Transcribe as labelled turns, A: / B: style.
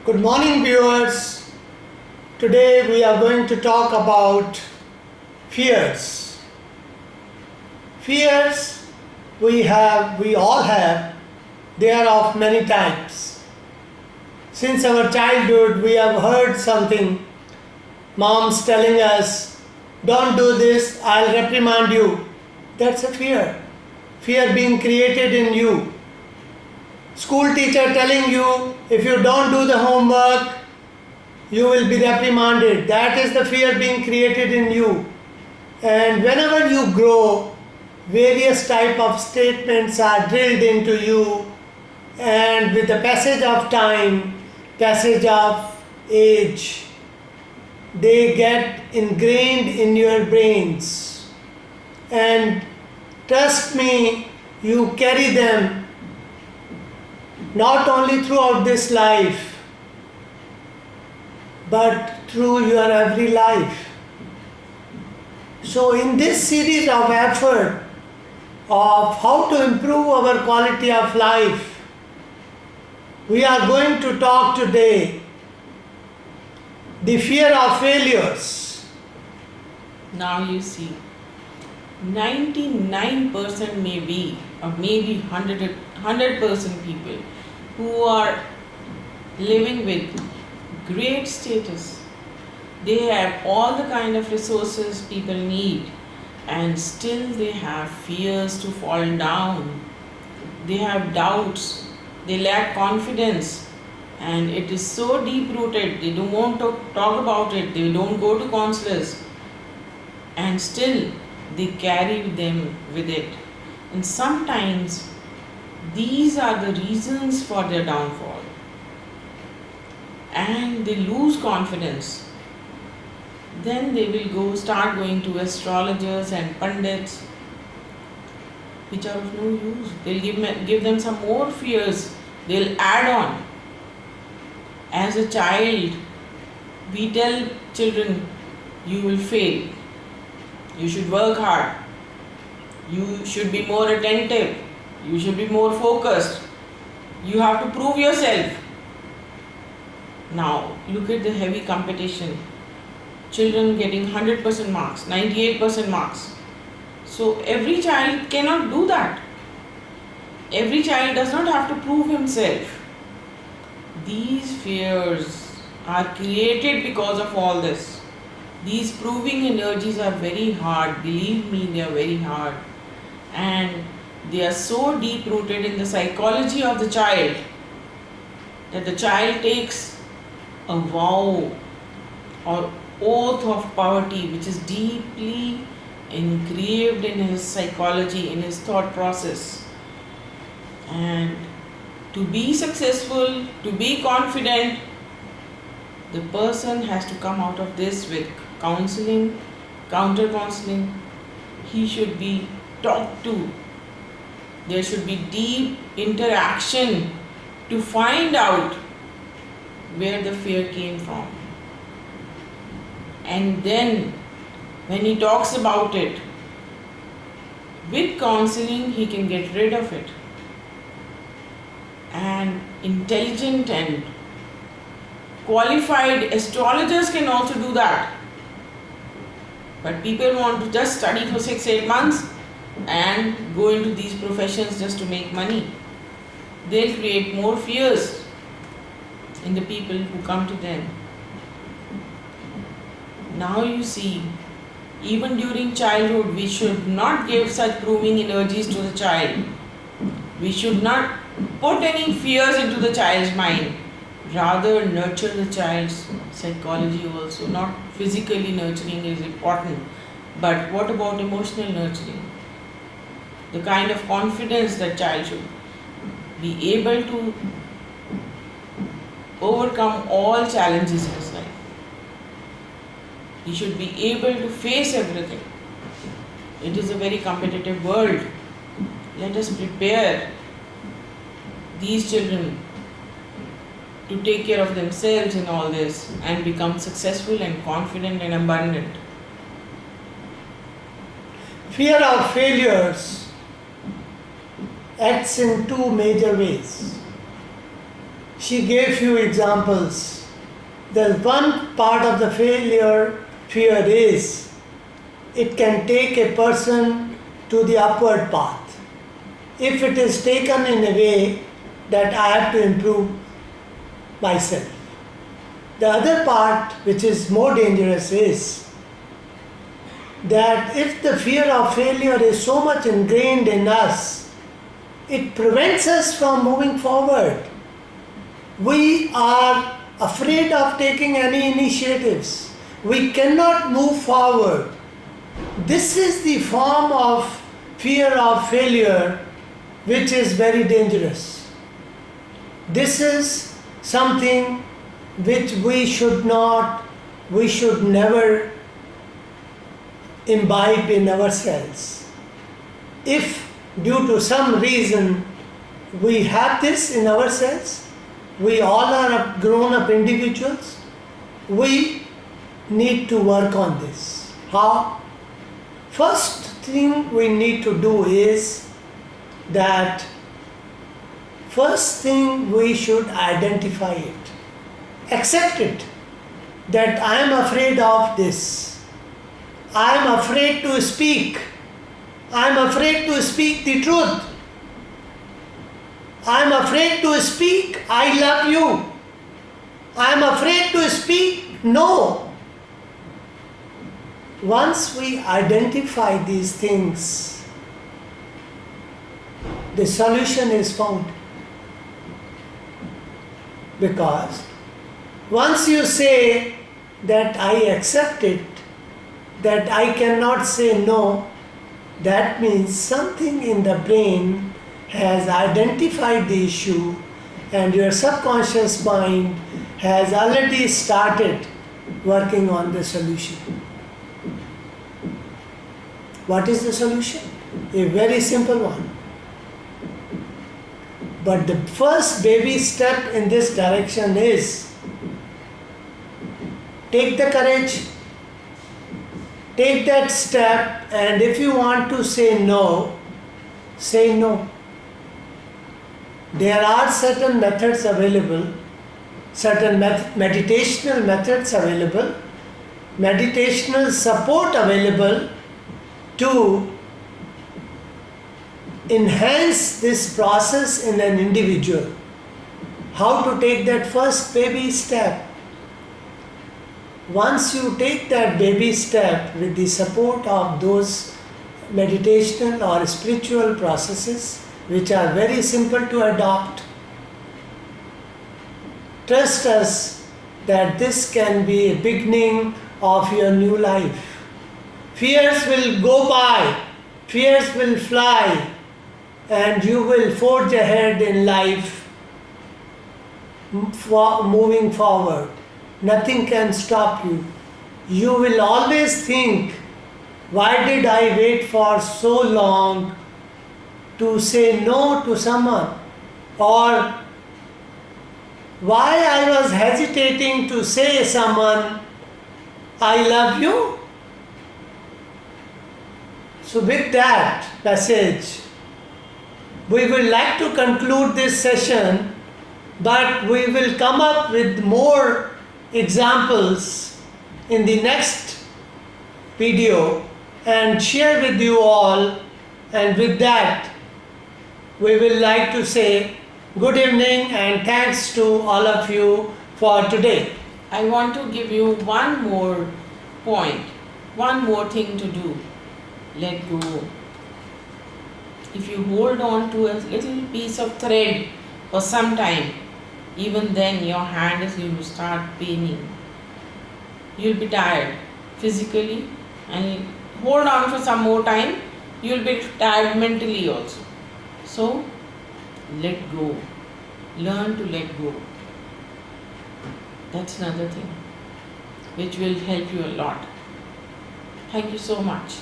A: Good morning, viewers. Today we are going to talk about fears. Fears we all have. They are of many types. Since our childhood, we have heard something. Moms telling us, "Don't do this, I'll reprimand you." That's a fear. Fear being created in you. School teacher telling you, if you don't do the homework, you will be reprimanded. That is the fear being created in you. And whenever you grow, various type of statements are drilled into you, and with the passage of time, passage of age, they get ingrained in your brains. And trust me, you carry them not only throughout this life, but through your every life. So in this series of effort of how to improve our quality of life, we are going to talk today the fear of failures.
B: Now you see, 99% maybe, or maybe 100% people who are living with great status. They have all the kind of resources people need, and still they have fears to fall down. They have doubts, they lack confidence, and it is so deep rooted. They don't want to talk about it, they don't go to counselors, and still they carry them with it. And sometimes these are the reasons for their downfall, and they lose confidence. Then they will start going to astrologers and pundits, which are of no use. They'll give them some more fears. They'll add on. As a child, we tell children, you will fail. You should work hard. You should be more attentive. You should be more focused. You have to prove yourself. Now, look at the heavy competition. Children getting 100% marks, 98% marks. So, every child cannot do that. Every child does not have to prove himself. These fears are created because of all this. These proving energies are very hard. Believe me, they are very hard. And they are so deep rooted in the psychology of the child that the child takes a vow or oath of poverty, which is deeply engraved in his psychology, in his thought process. And to be successful, to be confident, the person has to come out of this with counseling, counter counseling. He should be talked to. There should be deep interaction to find out where the fear came from. And then, when he talks about it, with counseling, he can get rid of it. And intelligent and qualified astrologers can also do that. But people want to just study for 6-8 months and go into these professions just to make money. They'll create more fears in the people who come to them. Now you see, even during childhood, we should not give such proving energies to the child. We should not put any fears into the child's mind. Rather, nurture the child's psychology also. Not physically nurturing is important, but what about emotional nurturing? The kind of confidence that child should be able to overcome all challenges in his life. He should be able to face everything. It is a very competitive world. Let us prepare these children to take care of themselves in all this and become successful and confident and abundant.
A: Fear of failures acts in two major ways. she gave few examples. The one part of the failure fear is it can take a person to the upward path if it is taken in a way that I have to improve myself. The other part, which is more dangerous, is that if the fear of failure is so much ingrained in us, it prevents us from moving forward. We are afraid of taking any initiatives. We cannot move forward. This is the form of fear of failure which is very dangerous. This is something which we should never imbibe in ourselves. If due to some reason we have this in ourselves, we all are grown up individuals, we need to work on this. How? First thing we need to do is that first thing we should identify it. Accept it, that I am afraid of this. I am afraid to speak. I am afraid to speak the truth. I am afraid to speak, I love you. I am afraid to speak, no. Once we identify these things, the solution is found. Because once you say that I accept it, that I cannot say no, that means something in the brain has identified the issue and your subconscious mind has already started working on the solution. What is the solution? A very simple one. But the first baby step in this direction is take the courage, take that step, and if you want to say no, say no. There are certain methods available, certain meditational methods available, meditational support available to enhance this process in an individual. How to take that first baby step? Once you take that baby step with the support of those meditational or spiritual processes, which are very simple to adopt, trust us that this can be a beginning of your new life. Fears will go by, fears will fly, and you will forge ahead in life, moving forward. Nothing can stop you. You will always think, why did I wait for so long to say no to someone? Or why I was hesitating to say someone, I love you? So with that message, we would like to conclude this session, but we will come up with more examples in the next video and share with you all. And with that, we will like to say good evening and thanks to all of you for today.
B: I want to give you one more point, one more thing to do. Let go. If you hold on to a little piece of thread for some time, even then your hand is going to start paining. You'll be tired physically, and hold on for some more time, you'll be tired mentally also. So, let go. Learn to let go. That's another thing which will help you a lot. Thank you so much.